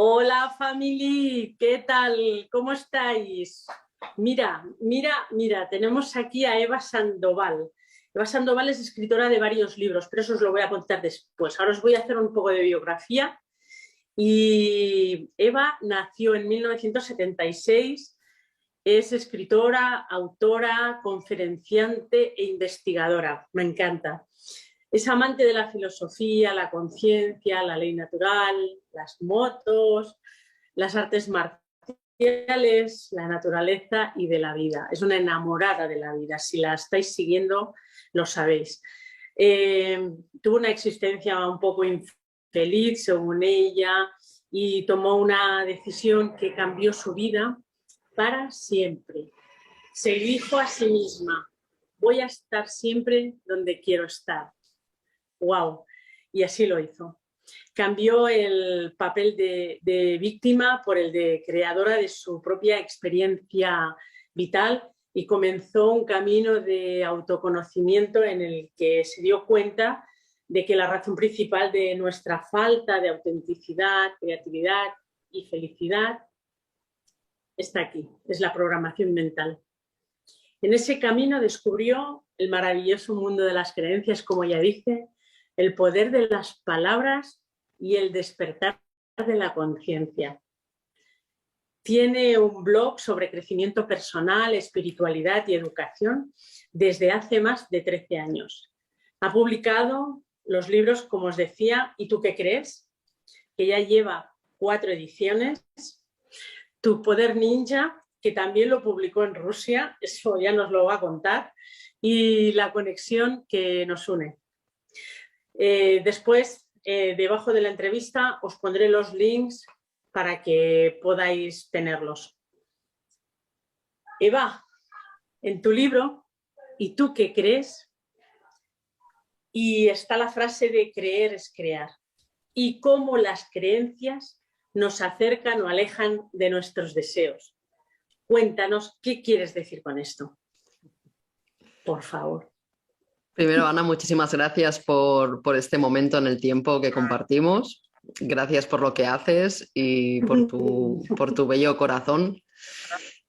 Hola, family, ¿qué tal? ¿Cómo estáis? Mira, tenemos aquí a Eva Sandoval. Eva Sandoval es escritora de varios libros, pero eso os lo voy a contar después. Ahora os voy a hacer un poco de biografía. Y Eva nació en 1976, es escritora, autora, conferenciante e investigadora. Me encanta. Es amante de la filosofía, la conciencia, la ley natural, las motos, las artes marciales, la naturaleza y de la vida. Es una enamorada de la vida. Si la estáis siguiendo, lo sabéis. Tuvo una existencia un poco infeliz, según ella, y tomó una decisión que cambió su vida para siempre. Se dijo a sí misma: voy a estar siempre donde quiero estar. ¡Wow! Y así lo hizo. Cambió el papel de víctima por el de creadora de su propia experiencia vital y comenzó un camino de autoconocimiento en el que se dio cuenta de que la razón principal de nuestra falta de autenticidad, creatividad y felicidad está aquí, es la programación mental. En ese camino descubrió el maravilloso mundo de las creencias, como ya dice, el poder de las palabras y el despertar de la conciencia. Tiene un blog sobre crecimiento personal, espiritualidad y educación desde hace más de 13 años. Ha publicado los libros, como os decía, ¿Y tú qué crees?, que ya lleva 4 ediciones. Tu poder ninja, que también lo publicó en Rusia, eso ya nos lo va a contar, y La conexión que nos une. Después, debajo de la entrevista, os pondré los links para que podáis tenerlos. Eva, en tu libro, ¿Y tú qué crees?, y está la frase de creer es crear, y cómo las creencias nos acercan o alejan de nuestros deseos. Cuéntanos, ¿qué quieres decir con esto? Por favor. Primero, Ana, muchísimas gracias por este momento en el tiempo que compartimos. Gracias por lo que haces y por tu bello corazón.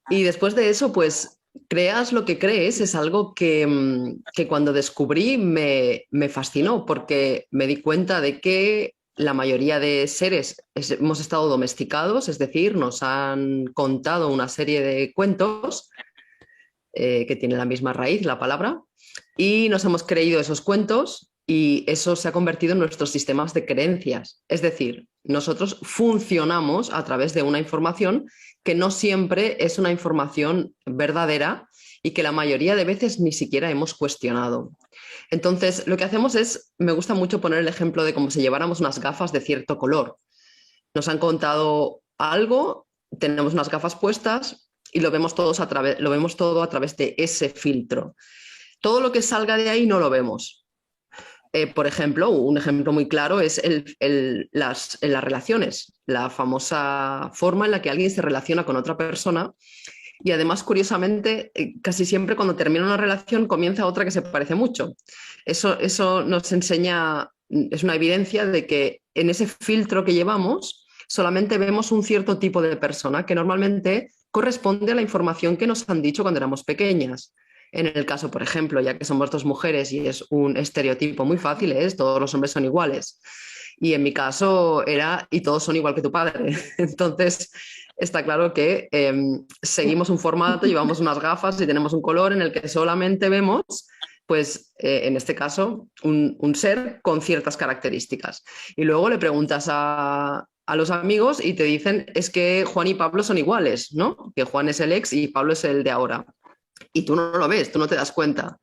Y después de eso, pues creas lo que crees es algo que cuando descubrí me fascinó, porque me di cuenta de que la mayoría de seres hemos estado domesticados, es decir, nos han contado una serie de cuentos que tienen la misma raíz, la palabra, y nos hemos creído esos cuentos y eso se ha convertido en nuestros sistemas de creencias. Es decir, nosotros funcionamos a través de una información que no siempre es una información verdadera y que la mayoría de veces ni siquiera hemos cuestionado. Entonces, lo que hacemos es, me gusta mucho poner el ejemplo de como si lleváramos unas gafas de cierto color. Nos han contado algo, tenemos unas gafas puestas y lo vemos todo a través de ese filtro. Todo lo que salga de ahí no lo vemos. Por ejemplo, un ejemplo muy claro es las relaciones, la famosa forma en la que alguien se relaciona con otra persona y además, curiosamente, casi siempre cuando termina una relación comienza otra que se parece mucho. Eso nos enseña, es una evidencia de que en ese filtro que llevamos solamente vemos un cierto tipo de persona que normalmente corresponde a la información que nos han dicho cuando éramos pequeñas. En el caso, por ejemplo, ya que somos dos mujeres y es un estereotipo muy fácil, es todos los hombres son iguales. Y en mi caso era, y todos son igual que tu padre. Entonces, está claro que seguimos un formato, llevamos unas gafas y tenemos un color en el que solamente vemos, pues en este caso, un ser con ciertas características. Y luego le preguntas a los amigos y te dicen, es que Juan y Pablo son iguales, ¿no? Que Juan es el ex y Pablo es el de ahora. Y tú no lo ves, tú no te das cuenta.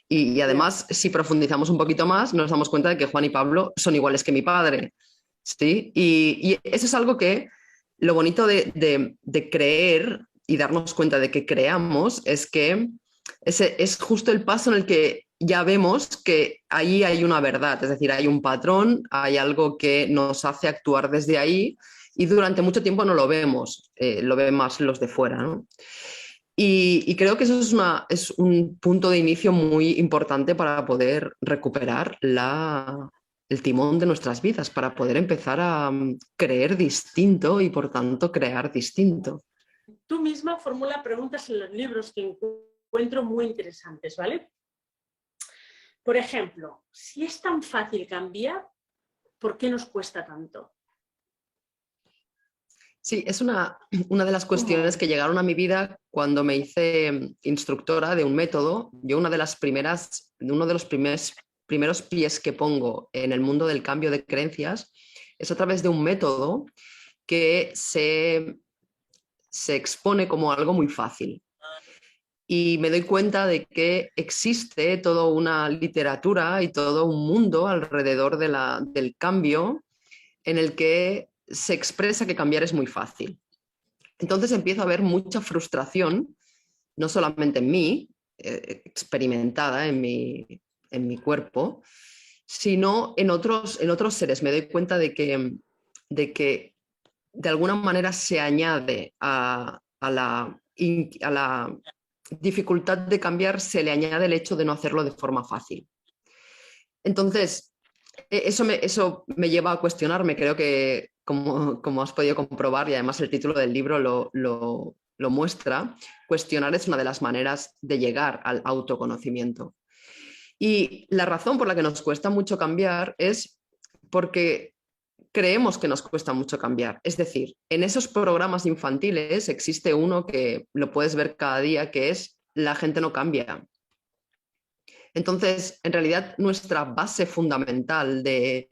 Y además, si profundizamos un poquito más, nos damos cuenta de que Juan y Pablo son iguales que mi padre. ¿Sí? Y eso es algo que lo bonito de creer y darnos cuenta de que creamos es que ese es justo el paso en el que ya vemos que ahí hay una verdad, es decir, hay un patrón, hay algo que nos hace actuar desde ahí y durante mucho tiempo no lo vemos, lo ven más los de fuera, ¿no? Y creo que eso es un punto de inicio muy importante para poder recuperar el timón de nuestras vidas para poder empezar a creer distinto y por tanto crear distinto. Tú misma formula preguntas en los libros que encuentro muy interesantes, ¿vale? Por ejemplo, si es tan fácil cambiar, ¿por qué nos cuesta tanto? Sí, es una de las cuestiones que llegaron a mi vida cuando me hice instructora de un método. Yo uno de los primeros pies que pongo en el mundo del cambio de creencias es a través de un método que se expone como algo muy fácil. Y me doy cuenta de que existe toda una literatura y todo un mundo alrededor del cambio en el que se expresa que cambiar es muy fácil. Entonces empiezo a ver mucha frustración, no solamente en mí, experimentada en mi cuerpo, sino en otros seres. Me doy cuenta de que de alguna manera se añade a la dificultad de cambiar, se le añade el hecho de no hacerlo de forma fácil. Entonces, eso me lleva a cuestionarme. Creo que, como has podido comprobar, y además el título del libro lo muestra, cuestionar es una de las maneras de llegar al autoconocimiento. Y la razón por la que nos cuesta mucho cambiar es porque creemos que nos cuesta mucho cambiar. Es decir, en esos programas infantiles existe uno que lo puedes ver cada día, que es la gente no cambia. Entonces, en realidad, nuestra base fundamental de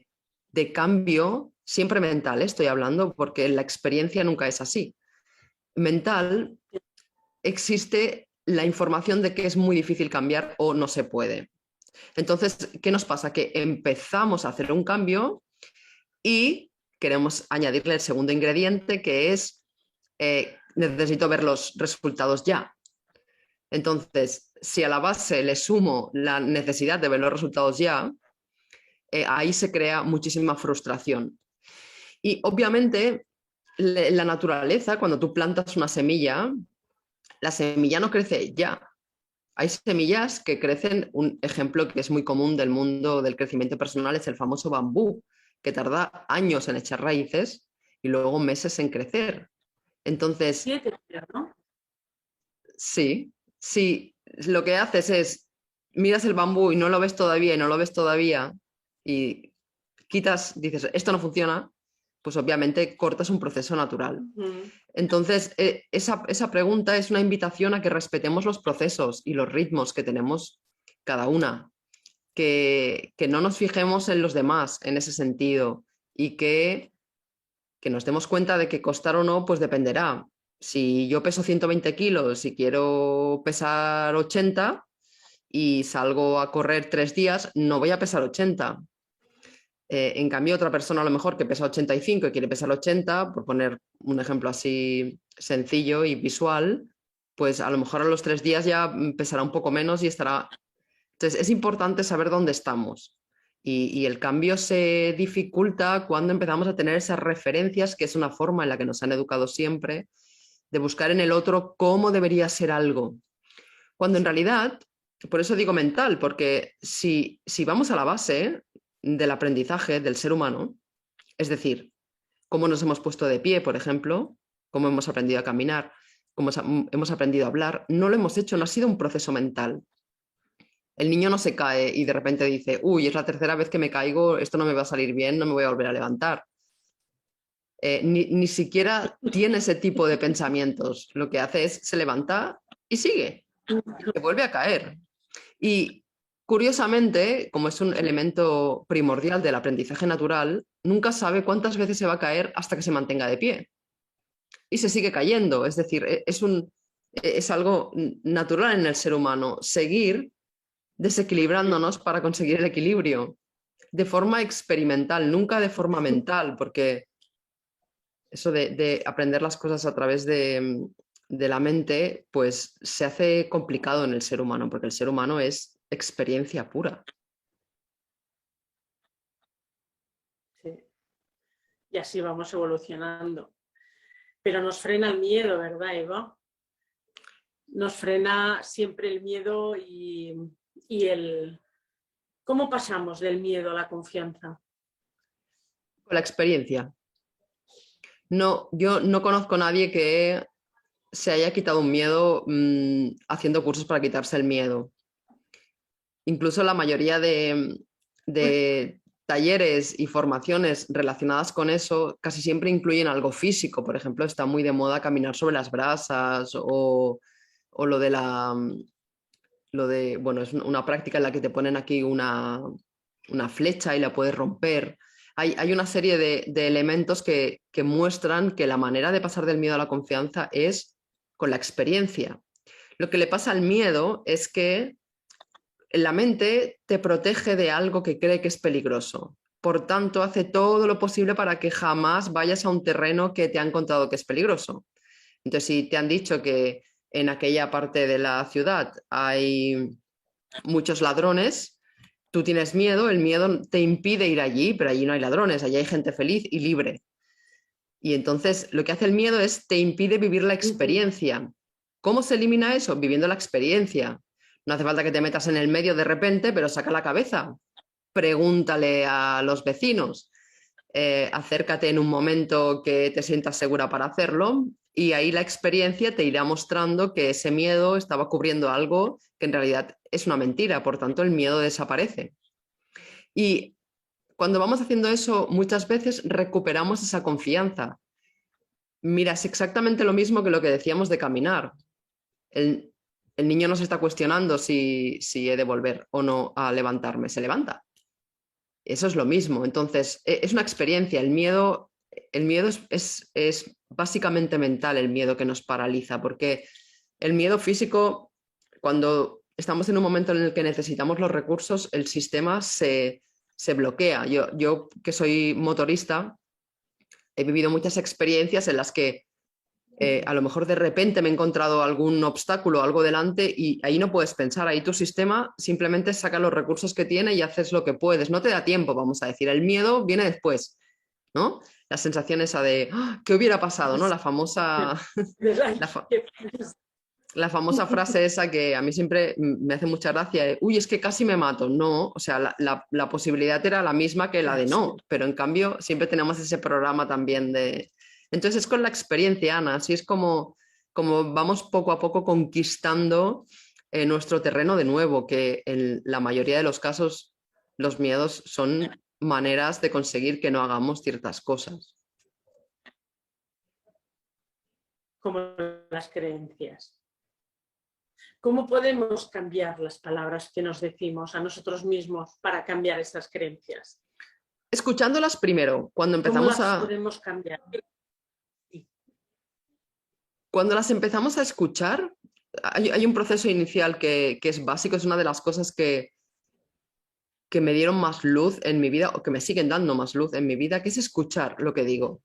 cambio, siempre mental, estoy hablando, porque la experiencia nunca es así. Mental, existe la información de que es muy difícil cambiar o no se puede. Entonces, ¿qué nos pasa? Que empezamos a hacer un cambio y queremos añadirle el segundo ingrediente, que es necesito ver los resultados ya. Entonces, si a la base le sumo la necesidad de ver los resultados ya, ahí se crea muchísima frustración. Y obviamente, la naturaleza, cuando tú plantas una semilla, la semilla no crece ya. Hay semillas que crecen, un ejemplo que es muy común del mundo del crecimiento personal es el famoso bambú, que tarda años en echar raíces y luego meses en crecer. Entonces, 7, ¿no? sí, si lo que haces es miras el bambú y no lo ves todavía y no lo ves todavía y dices, esto no funciona, pues obviamente cortas un proceso natural. Entonces, esa pregunta es una invitación a que respetemos los procesos y los ritmos que tenemos cada una, que no nos fijemos en los demás en ese sentido y que nos demos cuenta de que costar o no, pues dependerá. Si yo peso 120 kilos y quiero pesar 80 y salgo a correr 3 días, no voy a pesar 80. En cambio, otra persona a lo mejor que pesa 85 y quiere pesar 80, por poner un ejemplo así sencillo y visual, pues a lo mejor a los 3 días ya pesará un poco menos y estará... Entonces, es importante saber dónde estamos. Y el cambio se dificulta cuando empezamos a tener esas referencias, que es una forma en la que nos han educado siempre, de buscar en el otro cómo debería ser algo. Cuando en realidad, por eso digo mental, porque si vamos a la base del aprendizaje del ser humano, es decir, cómo nos hemos puesto de pie, por ejemplo, cómo hemos aprendido a caminar, cómo hemos aprendido a hablar, no lo hemos hecho, no ha sido un proceso mental. El niño no se cae y de repente dice, uy, es la tercera vez que me caigo, esto no me va a salir bien, no me voy a volver a levantar. Ni siquiera tiene ese tipo de pensamientos. Lo que hace es se levanta y sigue, se vuelve a caer. Y curiosamente, como es un elemento primordial del aprendizaje natural, nunca sabe cuántas veces se va a caer hasta que se mantenga de pie. Y se sigue cayendo. Es decir, es algo natural en el ser humano, seguir desequilibrándonos para conseguir el equilibrio, de forma experimental, nunca de forma mental, porque eso de aprender las cosas a través de la mente, pues se hace complicado en el ser humano, porque el ser humano es experiencia pura. Sí. Y así vamos evolucionando. Pero nos frena el miedo, ¿verdad, Eva? Nos frena siempre el miedo y el... ¿Cómo pasamos del miedo a la confianza? Con la experiencia. No, yo no conozco a nadie que se haya quitado un miedo haciendo cursos para quitarse el miedo. Incluso la mayoría de talleres y formaciones relacionadas con eso casi siempre incluyen algo físico. Por ejemplo, está muy de moda caminar sobre las brasas o bueno, es una práctica en la que te ponen aquí una flecha y la puedes romper. Hay una serie de elementos que muestran que la manera de pasar del miedo a la confianza es con la experiencia. Lo que le pasa al miedo es que la mente te protege de algo que cree que es peligroso. Por tanto, hace todo lo posible para que jamás vayas a un terreno que te han contado que es peligroso. Entonces, si te han dicho que en aquella parte de la ciudad hay muchos ladrones, tú tienes miedo, el miedo te impide ir allí, pero allí no hay ladrones, allí hay gente feliz y libre. Y entonces lo que hace el miedo es te impide vivir la experiencia. ¿Cómo se elimina eso? Viviendo la experiencia. No hace falta que te metas en el medio de repente, pero saca la cabeza. Pregúntale a los vecinos. Acércate en un momento que te sientas segura para hacerlo y ahí la experiencia te irá mostrando que ese miedo estaba cubriendo algo que en realidad es una mentira, por tanto el miedo desaparece. Y cuando vamos haciendo eso, muchas veces recuperamos esa confianza. Mira, es exactamente lo mismo que lo que decíamos de caminar. El niño no se está cuestionando si he de volver o no a levantarme, se levanta. Eso es lo mismo. Entonces, es una experiencia. El miedo es básicamente mental, el miedo que nos paraliza, porque el miedo físico, cuando estamos en un momento en el que necesitamos los recursos, el sistema se bloquea. Yo que soy motorista, he vivido muchas experiencias en las que a lo mejor de repente me he encontrado algún obstáculo, algo delante y ahí no puedes pensar, ahí tu sistema simplemente saca los recursos que tiene y haces lo que puedes, no te da tiempo, vamos a decir, el miedo viene después, ¿no? La sensación esa de, ¡ah! ¿Qué hubiera pasado? ¿No? La famosa, la famosa frase esa que a mí siempre me hace mucha gracia, uy, es que casi me mato, no, o sea, la posibilidad era la misma que la de no, pero en cambio siempre tenemos ese programa también de... Entonces es con la experiencia, Ana, así es como vamos poco a poco conquistando nuestro terreno de nuevo, que en la mayoría de los casos los miedos son maneras de conseguir que no hagamos ciertas cosas. Como las creencias. ¿Cómo podemos cambiar las palabras que nos decimos a nosotros mismos para cambiar estas creencias? Escuchándolas primero, cuando empezamos ¿Cómo las podemos cambiar? Cuando las empezamos a escuchar, hay un proceso inicial que es básico, es una de las cosas que me dieron más luz en mi vida o que me siguen dando más luz en mi vida, que es escuchar lo que digo.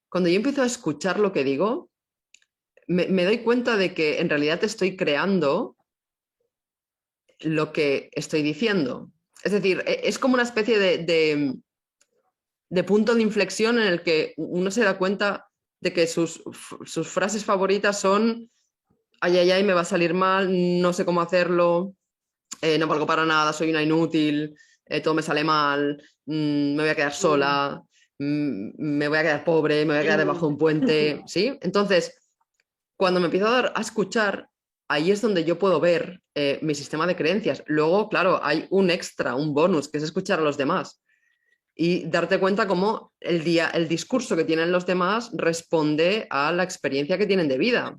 Cuando yo empiezo a escuchar lo que digo, me doy cuenta de que en realidad estoy creando lo que estoy diciendo. Es decir, es como una especie de punto de inflexión en el que uno se da cuenta de que sus frases favoritas son ay, ay, ay, me va a salir mal, no sé cómo hacerlo, no valgo para nada, soy una inútil, todo me sale mal, me voy a quedar sola, me voy a quedar pobre, me voy a quedar debajo de un puente, ¿sí? Entonces, cuando me empiezo a escuchar, ahí es donde yo puedo ver mi sistema de creencias. Luego, claro, hay un extra, un bonus, que es escuchar a los demás y darte cuenta cómo el discurso que tienen los demás responde a la experiencia que tienen de vida.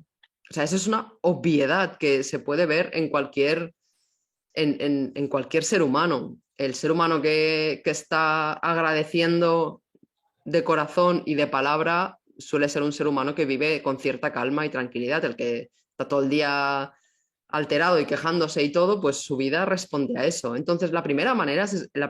O sea, eso es una obviedad que se puede ver en cualquier ser humano. El ser humano que está agradeciendo de corazón y de palabra suele ser un ser humano que vive con cierta calma y tranquilidad. El que está todo el día alterado y quejándose y todo, pues su vida responde a eso. Entonces, la primera manera, el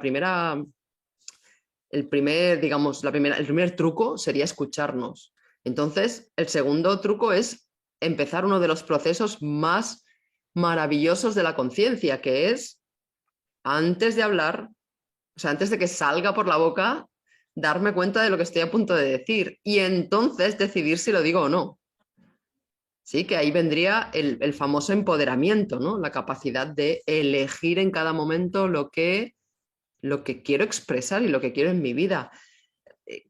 primer truco sería escucharnos. Entonces, el segundo truco es empezar uno de los procesos más maravillosos de la conciencia, que es antes de hablar, o sea, antes de que salga por la boca, darme cuenta de lo que estoy a punto de decir y entonces decidir si lo digo o no. Sí, que ahí vendría el famoso empoderamiento, ¿no? La capacidad de elegir en cada momento lo que quiero expresar y lo que quiero en mi vida.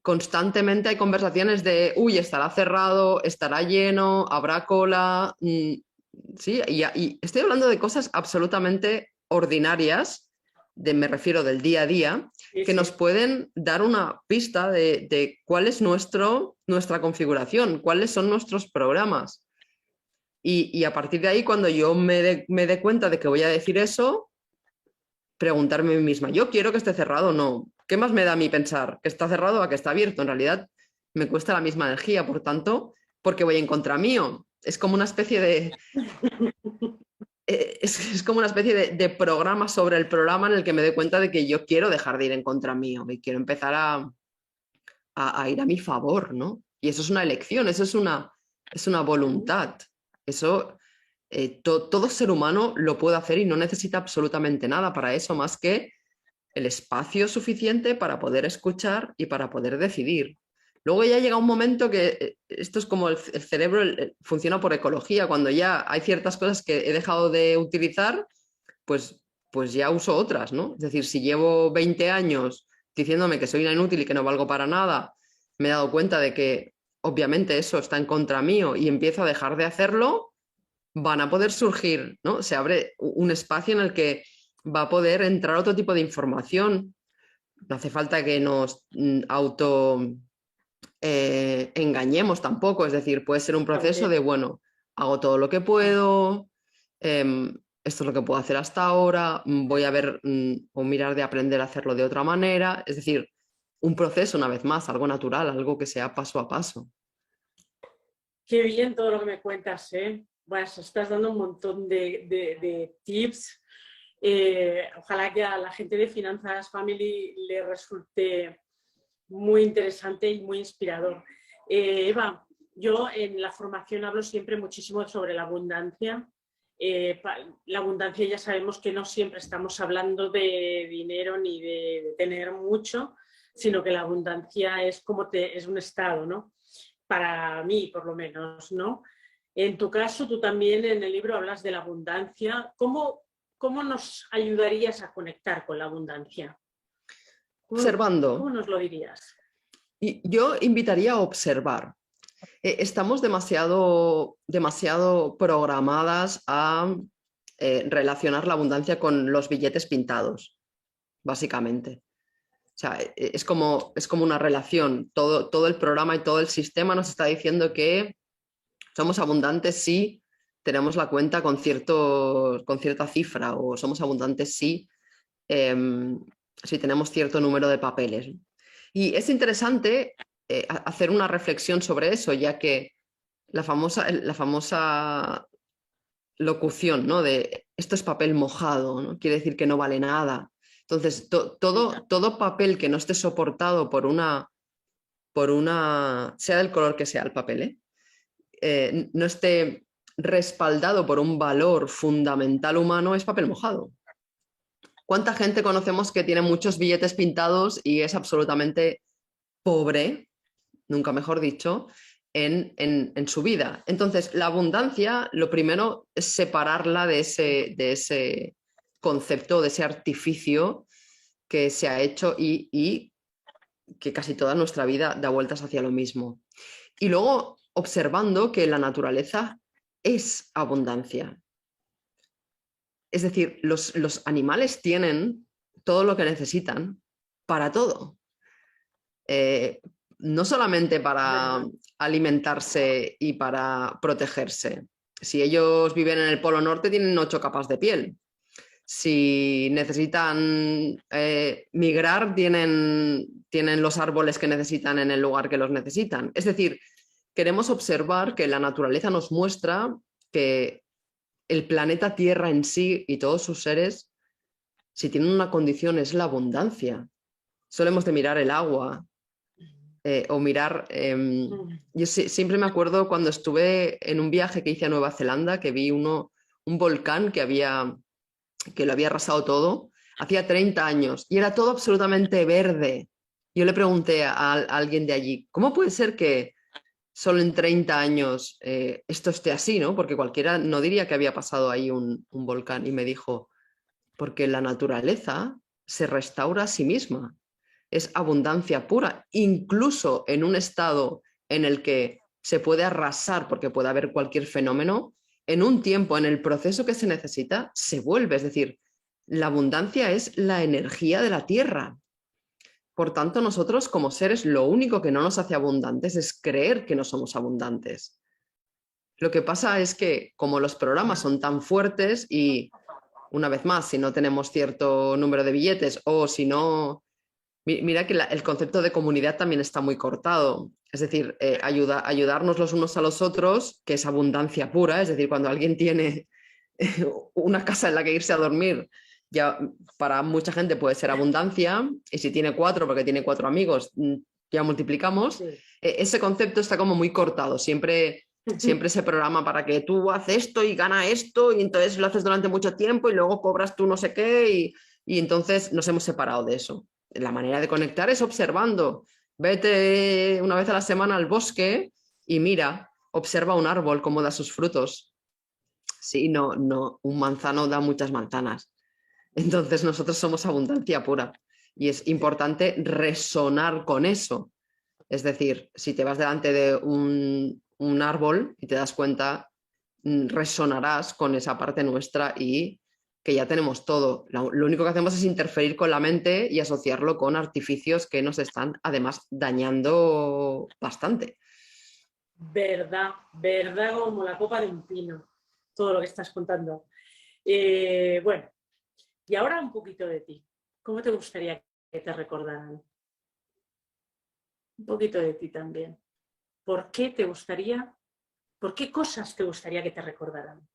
constantemente hay conversaciones de, uy, estará cerrado, estará lleno, habrá cola. Sí, y estoy hablando de cosas absolutamente ordinarias, me refiero del día a día, Sí, que nos sí. pueden dar una pista de cuál es nuestra configuración, cuáles son nuestros programas. Y a partir de ahí, cuando yo me dé cuenta de que voy a decir eso, preguntarme a mí misma, ¿yo quiero que esté cerrado o no? ¿Qué más me da a mí pensar que está cerrado a que está abierto? En realidad me cuesta la misma energía, por tanto, porque voy en contra mío. Es como una especie de... Es como una especie de programa sobre el programa en el que me doy cuenta de que yo quiero dejar de ir en contra mío y quiero empezar a ir a mi favor, ¿no? Y eso es una elección, eso es una voluntad. Eso todo ser humano lo puede hacer y no necesita absolutamente nada para eso más que el espacio suficiente para poder escuchar y para poder decidir. Luego ya llega un momento que esto es como el cerebro funciona por ecología, cuando ya hay ciertas cosas que he dejado de utilizar, pues, pues ya uso otras, ¿no? Es decir, si llevo 20 años diciéndome que soy una inútil y que no valgo para nada, me he dado cuenta de que obviamente eso está en contra mío y empiezo a dejar de hacerlo, van a poder surgir, ¿no? Se abre un espacio en el que va a poder entrar otro tipo de información. No hace falta que nos auto engañemos tampoco, es decir, puede ser un proceso También. de, bueno, hago todo lo que puedo, esto es lo que puedo hacer hasta ahora, voy a ver o mirar de aprender a hacerlo de otra manera, es decir, un proceso una vez más, algo natural, algo que sea paso a paso. Qué bien todo lo que me cuentas, ¿eh? Bueno, estás dando un montón de tips. Ojalá que a la gente de Finanzas Family le resulte muy interesante y muy inspirador. Eva, yo en la formación hablo siempre muchísimo sobre la abundancia. La abundancia ya sabemos que no siempre estamos hablando de dinero ni de tener mucho, sino que la abundancia es es un estado, ¿no? Para mí, por lo menos, ¿no? En tu caso, tú también en el libro hablas de la abundancia. ¿Cómo nos ayudarías a conectar con la abundancia? ¿Cómo Observando. nos lo dirías? Y yo invitaría a observar. Estamos demasiado programadas a relacionar la abundancia con los billetes pintados, básicamente. O sea, es como una relación. Todo el programa y todo el sistema nos está diciendo que somos abundantes si tenemos la cuenta con cierta cifra o somos abundantes si tenemos cierto número de papeles. Y es interesante hacer una reflexión sobre eso, ya que la famosa locución, ¿no? De esto es papel mojado, ¿no? Quiere decir que no vale nada. Entonces, todo papel que no esté soportado sea del color que sea el papel, no esté respaldado por un valor fundamental humano, es papel mojado. ¿Cuánta gente conocemos que tiene muchos billetes pintados y es absolutamente pobre, nunca mejor dicho, en su vida? Entonces, la abundancia, lo primero es separarla de ese concepto, de ese artificio que se ha hecho y que casi toda nuestra vida da vueltas hacia lo mismo. Y luego observando que la naturaleza es abundancia. Es decir, los animales tienen todo lo que necesitan para todo. Eh, no solamente para alimentarse y para protegerse. Si ellos viven en el Polo Norte, tienen 8 capas de piel. Si necesitan migrar, tienen los árboles que necesitan en el lugar que los necesitan. Es decir, queremos observar que la naturaleza nos muestra que el planeta Tierra en sí y todos sus seres, si tienen una condición, es la abundancia. Solo hemos de mirar el agua o mirar... yo siempre me acuerdo cuando estuve en un viaje que hice a Nueva Zelanda, que vi un volcán que lo había arrasado todo, hacía 30 años, y era todo absolutamente verde. Yo le pregunté a alguien de allí, ¿cómo puede ser que solo en 30 años esto esté así, ¿no? Porque cualquiera no diría que había pasado ahí un volcán. Y me dijo, porque la naturaleza se restaura a sí misma. es abundancia pura, incluso en un estado en el que se puede arrasar porque puede haber cualquier fenómeno, en un tiempo, en el proceso que se necesita, se vuelve. Es decir, la abundancia es la energía de la tierra. Por tanto, nosotros como seres lo único que no nos hace abundantes es creer que no somos abundantes. Lo que pasa es que como los programas son tan fuertes y, una vez más, si no tenemos cierto número de billetes o si no... Mira que el concepto de comunidad también está muy cortado. Es decir, ayudarnos los unos a los otros, que es abundancia pura. Es decir, cuando alguien tiene una casa en la que irse a dormir, ya para mucha gente puede ser abundancia. Y si tiene 4, porque tiene 4 amigos, ya multiplicamos. Sí. Ese concepto está como muy cortado. Siempre se programa para que tú haces esto y gana esto y entonces lo haces durante mucho tiempo y luego cobras tú no sé qué y entonces nos hemos separado de eso. La manera de conectar es observando. Vete una vez a la semana al bosque y mira, observa un árbol cómo da sus frutos. Sí, no, un manzano da muchas manzanas. Entonces nosotros somos abundancia pura y es importante resonar con eso. Es decir, si te vas delante de un árbol y te das cuenta, resonarás con esa parte nuestra y que ya tenemos todo. Lo único que hacemos es interferir con la mente y asociarlo con artificios que nos están además dañando bastante. Verdad, verdad como la copa de un pino, todo lo que estás contando. Bueno, y ahora un poquito de ti. ¿Cómo te gustaría que te recordaran? Un poquito de ti también. ¿Por qué cosas te gustaría que te recordaran?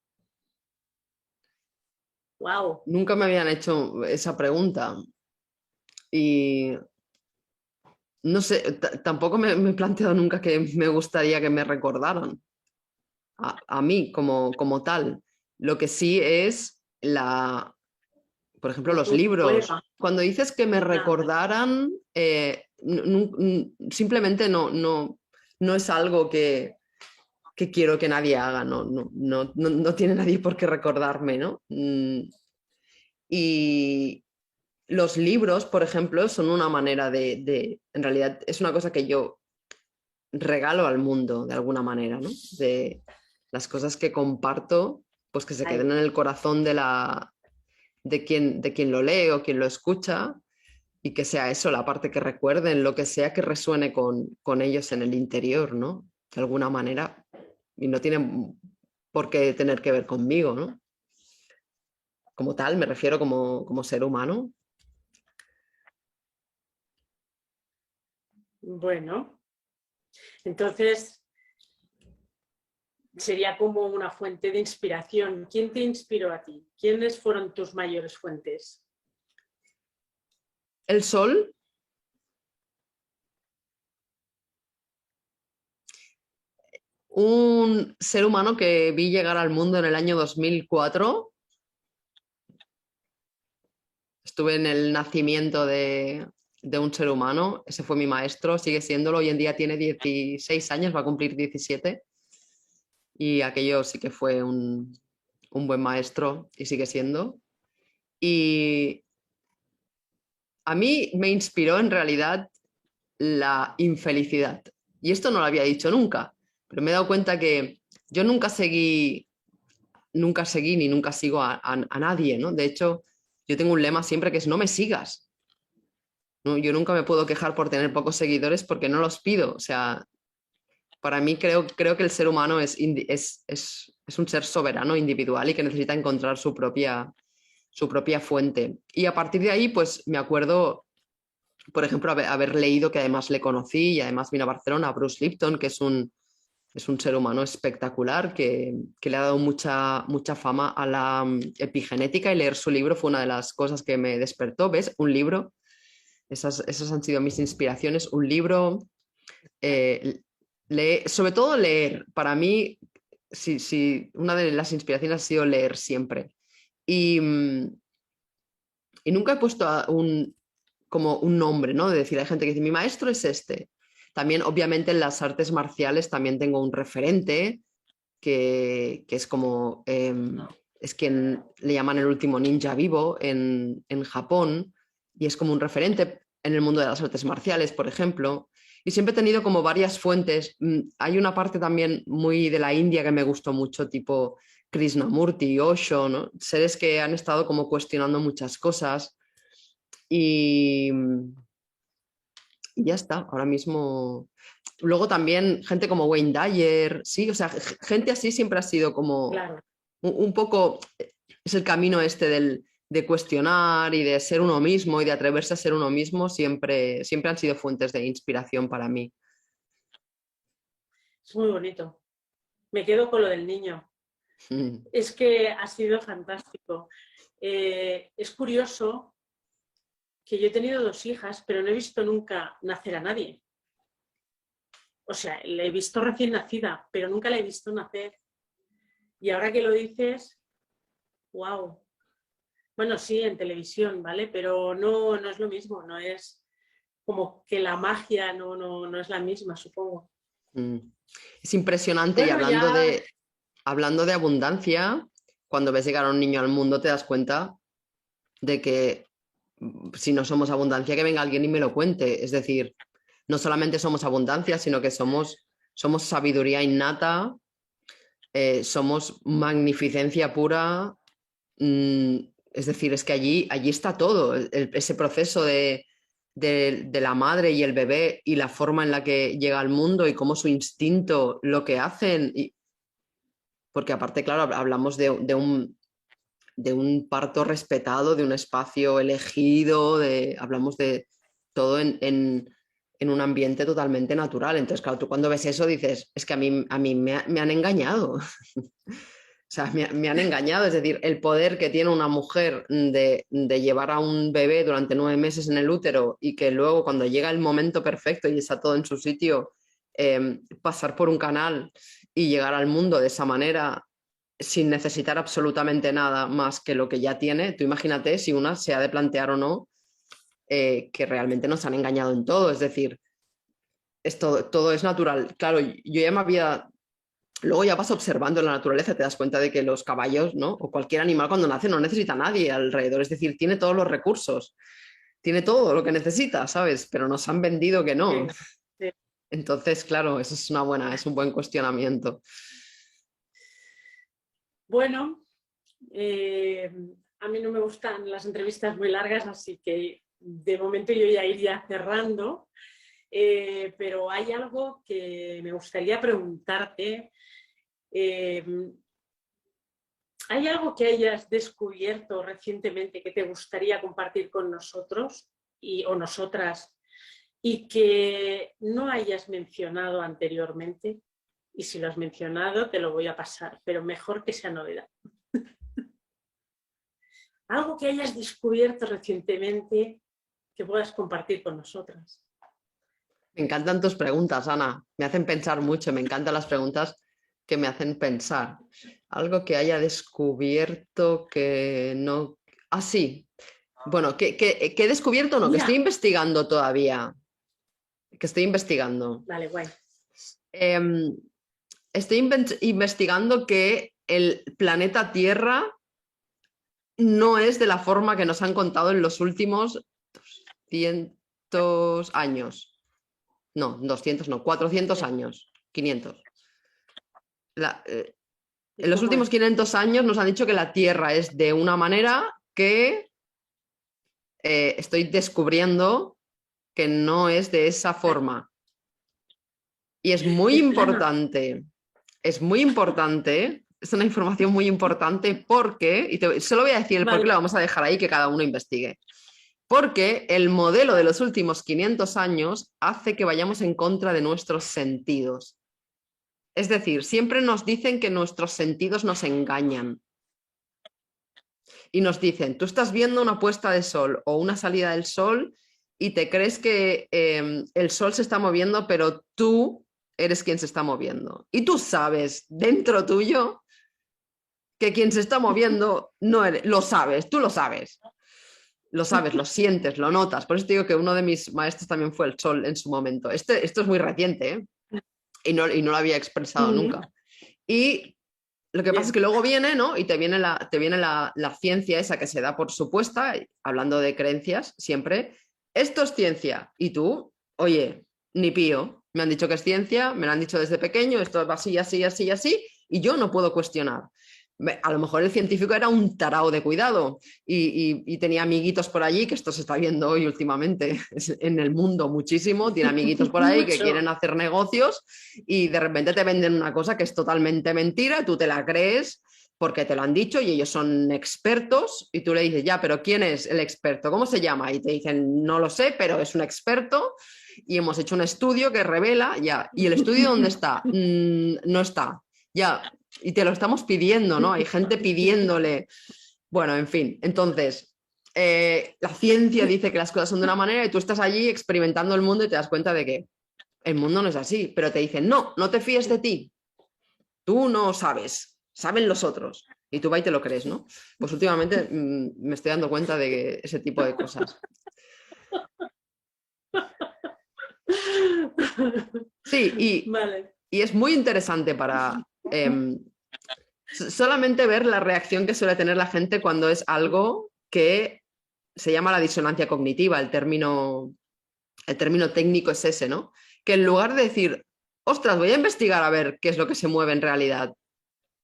Wow. Nunca me habían hecho esa pregunta y no sé, tampoco me he planteado nunca que me gustaría que me recordaran a mí como tal. Lo que sí es por ejemplo, los libros. Cuando dices que me recordaran, simplemente no es algo que quiero que nadie haga, no tiene nadie por qué recordarme, ¿no? Y los libros, por ejemplo, son una manera en realidad es una cosa que yo regalo al mundo de alguna manera, ¿no? De las cosas que comparto, pues que se queden en el corazón de quien lo lee o quien lo escucha y que sea eso, la parte que recuerden, lo que sea que resuene con ellos en el interior, ¿no? De alguna manera. Y no tienen por qué tener que ver conmigo, ¿no? Como tal, me refiero como ser humano. Bueno, entonces sería como una fuente de inspiración. ¿Quién te inspiró a ti? ¿Quiénes fueron tus mayores fuentes? El sol. Un ser humano que vi llegar al mundo en el año 2004. Estuve en el nacimiento de un ser humano. Ese fue mi maestro, sigue siéndolo. Hoy en día tiene 16 años, va a cumplir 17. Y aquello sí que fue un buen maestro y sigue siendo. Y a mí me inspiró en realidad la infelicidad. Y esto no lo había dicho nunca, pero me he dado cuenta que yo nunca seguí ni nunca sigo a nadie, ¿no? De hecho, yo tengo un lema siempre que es no me sigas. ¿No? Yo nunca me puedo quejar por tener pocos seguidores porque no los pido. O sea, para mí creo que el ser humano es un ser soberano, individual y que necesita encontrar su propia fuente. Y a partir de ahí, pues me acuerdo, por ejemplo, haber leído, que además le conocí y además vino a Barcelona, a Bruce Lipton, que es un ser humano espectacular que le ha dado mucha fama a la epigenética, y leer su libro fue una de las cosas que me despertó. ¿Ves? Un libro. Esas han sido mis inspiraciones. Un libro, sobre todo leer. Para mí, sí, una de las inspiraciones ha sido leer siempre. Y nunca he puesto como un nombre, ¿no? De decir, hay gente que dice, mi maestro es este. También, obviamente, en las artes marciales también tengo un referente que es como, es quien le llaman el último ninja vivo en Japón, y es como un referente. en el mundo de las artes marciales, por ejemplo, y siempre he tenido como varias fuentes. Hay una parte también muy de la India que me gustó mucho, tipo Krishnamurti, Osho, ¿no? Seres que han estado como cuestionando muchas cosas y ya está, ahora mismo. Luego también gente como Wayne Dyer, sí, o sea, gente así siempre ha sido como Claro. un poco, es el camino este de cuestionar y de ser uno mismo y de atreverse a ser uno mismo, siempre, siempre han sido fuentes de inspiración para mí. Es muy bonito. Me quedo con lo del niño. Mm. Es que ha sido fantástico. Es curioso que yo he tenido 2 hijas, pero no he visto nunca nacer a nadie. O sea, la he visto recién nacida, pero nunca la he visto nacer. Y ahora que lo dices, wow. Bueno, sí, en televisión, ¿vale? Pero no, no es lo mismo, no es como que la magia no es la misma, supongo. Mm. Es impresionante y Bueno, ya, hablando de abundancia, cuando ves llegar a un niño al mundo te das cuenta de que si no somos abundancia, que venga alguien y me lo cuente. Es decir, no solamente somos abundancia, sino que somos sabiduría innata, somos magnificencia pura. Es decir, es que allí está todo, ese proceso de la madre y el bebé y la forma en la que llega al mundo y cómo su instinto, lo que hacen. Porque aparte, claro, hablamos de un parto respetado, de un espacio elegido, hablamos de todo en un ambiente totalmente natural. Entonces, claro, tú cuando ves eso dices, es que a mí me han engañado. O sea, me han engañado, es decir, el poder que tiene una mujer de llevar a un bebé durante 9 meses en el útero y que luego cuando llega el momento perfecto y está todo en su sitio, pasar por un canal y llegar al mundo de esa manera sin necesitar absolutamente nada más que lo que ya tiene. Tú imagínate si una se ha de plantear o no que realmente nos han engañado en todo, es decir, todo es natural. Claro, yo ya me había. Luego ya vas observando en la naturaleza, te das cuenta de que los caballos, ¿no? O cualquier animal cuando nace no necesita a nadie alrededor, es decir, tiene todos los recursos, tiene todo lo que necesita, ¿sabes? Pero nos han vendido que no. sí, sí. Entonces, claro, eso es un buen cuestionamiento. Bueno, eh, a mí no me gustan las entrevistas muy largas, así que de momento yo ya iría cerrando. Pero hay algo que me gustaría preguntarte. Eh, ¿Hay algo que hayas descubierto recientemente que te gustaría compartir con nosotros o nosotras y que no hayas mencionado anteriormente? Y si lo has mencionado, te lo voy a pasar, pero mejor que sea novedad. Algo que hayas descubierto recientemente que puedas compartir con nosotras. Me encantan tus preguntas, Ana. Me hacen pensar mucho. Me encantan las preguntas que me hacen pensar. Algo que haya descubierto que no. Ah, sí. Bueno, que he descubierto o no, que estoy Mira, investigando todavía. Que estoy investigando. vale, guay. Em, Estoy investigando que el planeta Tierra no es de la forma que nos han contado en los últimos 200 años. No, 200 no, 400 Sí. años, 500. ¿Y En los cómo últimos es? 500 años nos han dicho que la Tierra es de una manera que estoy descubriendo que no es de esa forma. Y es muy importante, es una información muy importante porque, solo voy a decir el por qué, Vale, lo vamos a dejar ahí que cada uno investigue. Porque el modelo de los últimos 500 años hace que vayamos en contra de nuestros sentidos. Es decir, siempre nos dicen que nuestros sentidos nos engañan. Y nos dicen, tú estás viendo una puesta de sol o una salida del sol y te crees que el sol se está moviendo, pero tú eres quien se está moviendo. Y tú sabes dentro tuyo que quien se está moviendo no eres, lo sabes, tú lo sabes. Lo sabes, lo sientes, lo notas. Por eso te digo que uno de mis maestros también fue el sol en su momento. Esto es muy reciente, ¿eh? Y no lo había expresado nunca. Y lo que pasa es bien. que luego viene, ¿no? Y te viene la ciencia esa que se da por supuesta, hablando de creencias siempre, esto es ciencia. Y tú, oye, ni pío. Me han dicho que es ciencia, me lo han dicho desde pequeño, esto va así, así, así, así, y yo no puedo cuestionar. A lo mejor el científico era un tarao de cuidado y tenía amiguitos por allí, que esto se está viendo hoy últimamente en el mundo muchísimo, tiene amiguitos por ahí que quieren hacer negocios y de repente te venden una cosa que es totalmente mentira, tú te la crees porque te lo han dicho y ellos son expertos y tú le dices, ya, pero ¿quién es el experto? ¿Cómo se llama? Y te dicen, no lo sé, pero es un experto y hemos hecho un estudio que revela, ya, ¿y el estudio dónde está? No está, ya, y te lo estamos pidiendo, ¿no? Hay gente pidiéndole. Bueno, en fin, entonces, la ciencia dice que las cosas son de una manera y tú estás allí experimentando el mundo y te das cuenta de que el mundo no es así, pero te dicen, no, no te fíes de ti, tú no sabes, saben los otros. Y tú vas y te lo crees, ¿no? Pues últimamente me estoy dando cuenta de que ese tipo de cosas. Sí, Vale. y es muy interesante para solamente ver la reacción que suele tener la gente cuando es algo que se llama la disonancia cognitiva, el término técnico es ese, ¿no? Que en lugar de decir, ostras, voy a investigar a ver qué es lo que se mueve en realidad,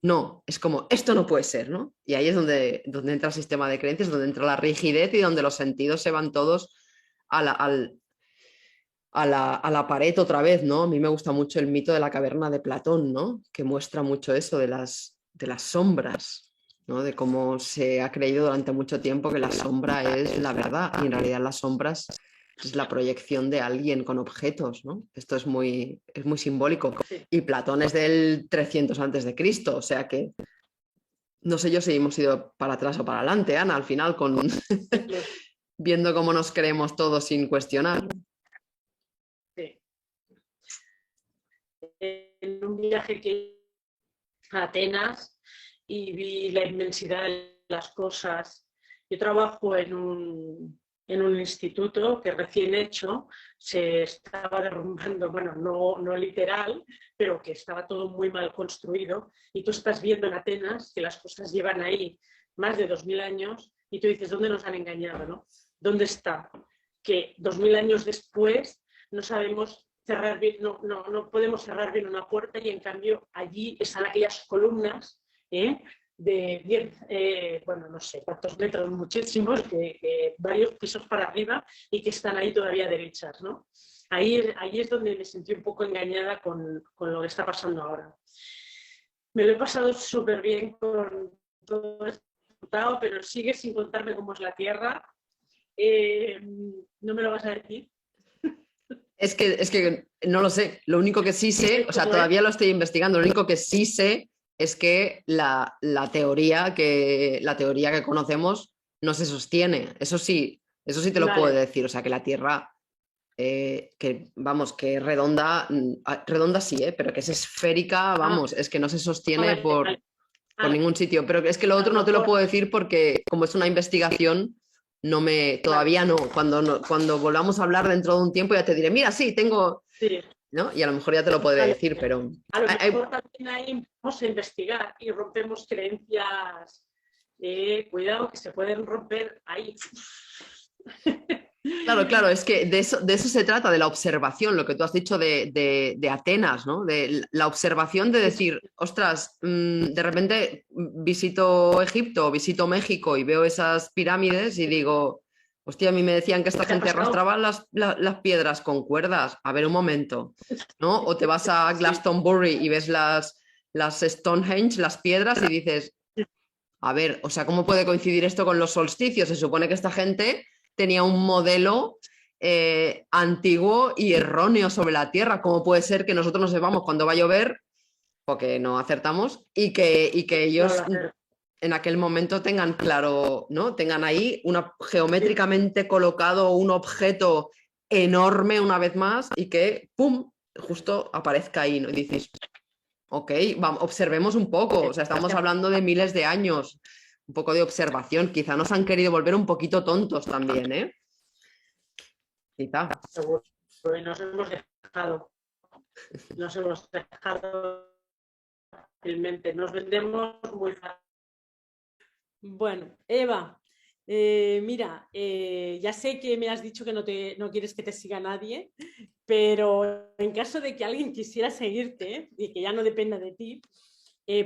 no, es como, esto no puede ser, ¿no? Y ahí es donde entra el sistema de creencias, donde entra la rigidez y donde los sentidos se van todos a la pared otra vez, ¿no? A mí me gusta mucho el mito de la caverna de Platón, ¿no? Que muestra mucho eso de las sombras, ¿no? De cómo se ha creído durante mucho tiempo que la sombra es la verdad y en realidad las sombras es la proyección de alguien con objetos, ¿no? Esto es muy simbólico. Y Platón es del 300 antes de Cristo, o sea que no sé yo si hemos ido para atrás o para adelante, Ana, al final con viendo cómo nos creemos todos sin cuestionar. Sí. En un viaje que a Atenas y vi la inmensidad de las cosas. Yo trabajo en un instituto que recién hecho se estaba derrumbando, bueno, no literal, pero que estaba todo muy mal construido. Y tú estás viendo en Atenas que las cosas llevan ahí más de 2000 años y tú dices, ¿dónde nos han engañado? ¿No? ¿Dónde está? Que 2000 años después no sabemos cerrar bien, no podemos cerrar bien una puerta y en cambio allí están aquellas columnas de 10, bueno, no sé cuántos metros, muchísimos, varios pisos para arriba y que están ahí todavía derechas, ¿no? Ahí es donde me sentí un poco engañada con lo que está pasando ahora. Me lo he pasado súper bien con todo esto, pero sigue sin contarme cómo es la Tierra. ¿No me lo vas a decir? Es que no lo sé. Lo único que sí sé, o sea, todavía lo estoy investigando, lo único que sí sé es que la teoría que conocemos no se sostiene. Eso sí te lo puedo decir. O sea, que la Tierra, que redonda sí, pero que es esférica, vamos, es que no se sostiene por ningún sitio. Pero es que lo otro no te lo puedo decir porque como es una investigación todavía no. Cuando volvamos a hablar dentro de un tiempo ya te diré, mira, sí, tengo, Sí. ¿no? Y a lo mejor ya te lo podré decir, pero... A lo mejor también ahí vamos a investigar y rompemos creencias. Cuidado, que se pueden romper ahí. Claro, es que de eso se trata, de la observación, lo que tú has dicho de Atenas, ¿no? De la observación de decir, ostras, de repente visito Egipto, visito México y veo esas pirámides y digo, hostia, a mí me decían que esta gente arrastraba las piedras con cuerdas. A ver, un momento, ¿no? O te vas a Glastonbury y ves las Stonehenge, las piedras y dices, a ver, o sea, ¿cómo puede coincidir esto con los solsticios? Se supone que esta gente tenía un modelo antiguo y erróneo sobre la Tierra. ¿Cómo puede ser que nosotros no sepamos cuándo va a llover, porque no acertamos, y que ellos en aquel momento tengan claro, ¿no? Tengan ahí geométricamente colocado un objeto enorme una vez más y que, ¡pum!, justo aparezca ahí, ¿no? Y dices, ok, observemos un poco, o sea, estamos hablando de miles de años, un poco de observación, quizá nos han querido volver un poquito tontos también, ¿eh? Quizá. Seguro. Nos hemos dejado fácilmente, nos vendemos muy fácil. Bueno, Eva, Mira, ya sé que me has dicho que no quieres que te siga nadie, pero en caso de que alguien quisiera seguirte y que ya no dependa de ti,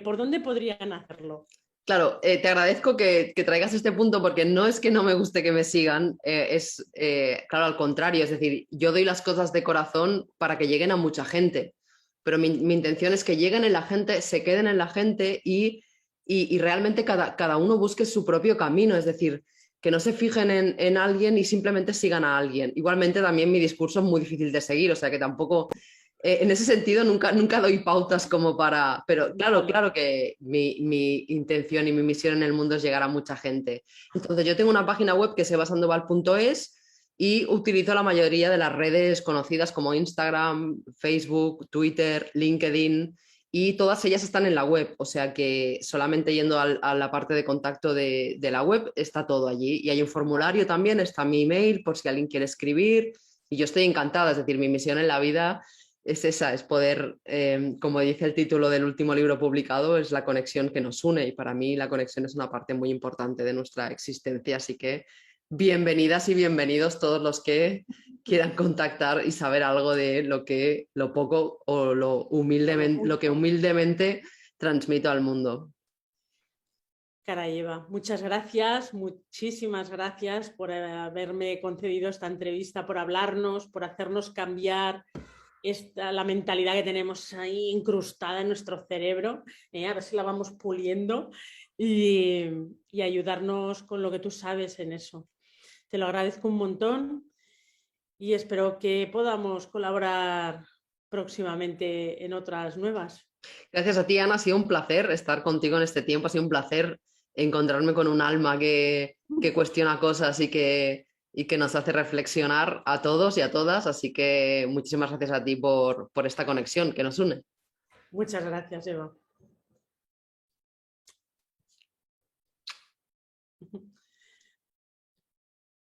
¿por dónde podrían hacerlo? Claro, te agradezco que traigas este punto porque no es que no me guste que me sigan, claro, al contrario, es decir, yo doy las cosas de corazón para que lleguen a mucha gente, pero mi intención es que lleguen en la gente, se queden en la gente y realmente cada uno busque su propio camino, es decir, que no se fijen en alguien y simplemente sigan a alguien. Igualmente también mi discurso es muy difícil de seguir, o sea que tampoco en ese sentido nunca doy pautas como para... Pero claro, Vale. claro que mi intención y mi misión en el mundo es llegar a mucha gente. Entonces yo tengo una página web que es evasandoval.es y utilizo la mayoría de las redes conocidas como Instagram, Facebook, Twitter, LinkedIn y todas ellas están en la web. O sea que solamente yendo a la parte de contacto de la web está todo allí. Y hay un formulario también, está mi email por si alguien quiere escribir. Y yo estoy encantada, es decir, mi misión en la vida es esa, es poder, como dice el título del último libro publicado, es la conexión que nos une y para mí la conexión es una parte muy importante de nuestra existencia, así que bienvenidas y bienvenidos todos los que quieran contactar y saber algo de lo poco o lo que humildemente transmito al mundo. Caray, Eva, muchas gracias, muchísimas gracias por haberme concedido esta entrevista, por hablarnos, por hacernos cambiar la mentalidad que tenemos ahí incrustada en nuestro cerebro, a ver si la vamos puliendo y, y ayudarnos con lo que tú sabes en eso. Te lo agradezco un montón y espero que podamos colaborar próximamente en otras nuevas. Gracias a ti, Ana, ha sido un placer estar contigo en este tiempo, ha sido un placer encontrarme con un alma que cuestiona cosas y que nos hace reflexionar a todos y a todas, así que muchísimas gracias a ti por esta conexión que nos une. Muchas gracias, Eva.